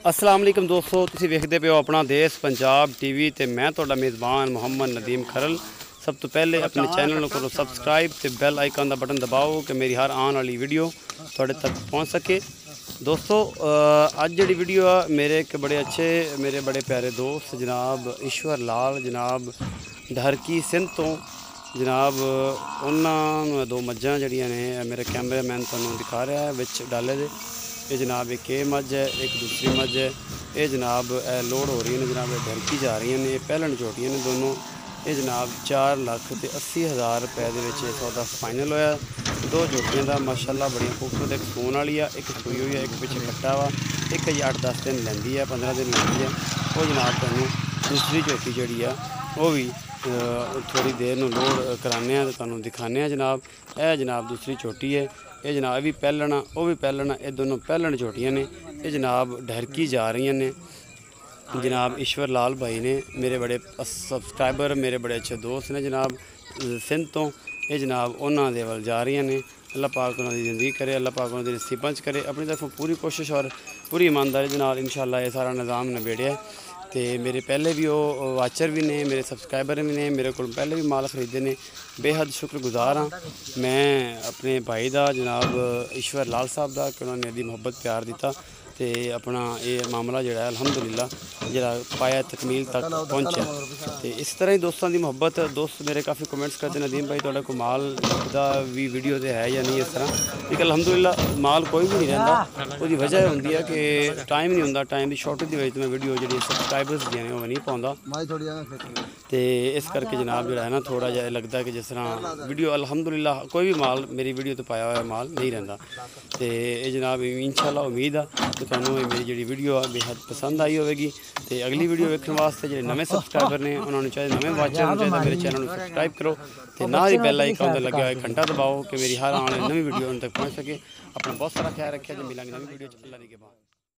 अस्सलाम वालेकुम दोस्तों, तुसीं वेखदे पे हो अपना देश पंजाब टीवी ते मैं तुहाडा मेज़बान मुहम्मद नदीम खरल। सब तो पहले अपने चैनल को सबसक्राइब ते बैल आइकन का बटन दबाओ कि मेरी हर आने वाली वीडियो तुहाडे तक पहुँच सके। दोस्तों अज जी वीडियो आ मेरे एक बड़े अच्छे मेरे बड़े प्यारे दोस्त जनाब ईश्वर लाल जनाब ढरकी सिंध तो जनाब उन्होंने दो मझां जड़ियां ने मेरे कैमरा मैन तुहानूं दिखा रहा है विच डाले दे। ये जनाब एक ये मझ है, एक दूसरी मझ है। ये जनाब लोड हो रही है जनाब ढरकी जा रही हैं। ये पहलन झोटियां ने दोनों। ये जनाब 4,80,000 रुपए के सौदा फाइनल होया। दो झोटियां का माशाल्लाह बड़िया खूबसूरत, एक सून वाली है, एक सूई हुई है, एक पिछे कट्टा वा। एक जी 8-10 दिन लैंदी है, 15 दिन लैंदी है। वो जनाब तुहानूं दूसरी झोटी जी है वो भी थोड़ी देर में लोड कराने तो तुहानूं दिखाने जनाब। यह जनाब दूसरी झोटी है। ये जनाब भी पहलना वो भी पहलना, ये दोनों पहलन झोटियां ने। ये जनाब ढरकी जा रही ने। जनाब ईश्वर लाल भाई ने मेरे बड़े सबसक्राइबर, मेरे बड़े अच्छे दोस्त ने जनाब सिंध तो। ये जनाब उन्होंने दे वल जा रही ने। अल्लाह पाक उन्होंने ज़िंदगी करे, अल्लाह पाक उन्होंने नसीबंच करे। अपनी तरफों पूरी कोशिश और पूरी ईमानदारी के नाल इंशाअल्लाह ये सारा निज़ाम नबेड़िया। तो मेरे पहले भी वो वाचर भी ने, मेरे सबसक्राइबर भी ने, मेरे को पहले भी माल खरीदे ने। बेहद शुक्रगुजार हाँ मैं अपने भाई का जनाब ईश्वर लाल साहब का कि उन्होंने मेरी मुहब्बत प्यार दिता तो अपना ये मामला जोड़ा अलहमदुलिल्लाह जरा पाया तकमील तक पहुँचा। तो इस तरह ही दोस्तों की मुहब्बत। दोस्त मेरे काफ़ी कमेंट्स करते नदीम भाई थोड़ा को माल का भी वीडियो तो है या नहीं। इस तरह लेकिन अलहमदुलिल्लाह माल कोई भी नहीं रहा। वो वजह होंगी है कि टाइम नहीं होंगे, टाइम की शॉर्टेज की वजह से मैं वीडियो जी सबसक्राइबर्स दी ने वो नहीं पाँगा। तो इस करके जनाब जो है ना थोड़ा जहा लगता है कि जिस तरह वीडियो अलहमदुलिल्लाह कोई भी माल मेरी वीडियो तो पाया हुआ माल नहीं रहा। तो ये जनाब इंशाअल्लाह उम्मीद है कि तुहानूं मेरी जी वीडियो आ बेहद पसंद आई होगी। तो अगली वीडियो वेखने वास्ते जो नवे सबसक्राइबर ने उन्होंने चाहिए नवे वाचर चाहिए मेरे चैनल को सबसक्राइब करो तो ना ही बैल आइकन लगे हुआ घंटा दबाओ कि मेरी हर आने नवी वीडियो उन तक पहुँच सके। अपना बहुत सारा ख्याल रखिए। जो मिलेंगे नवी वीडियो अल्लाह के बाद।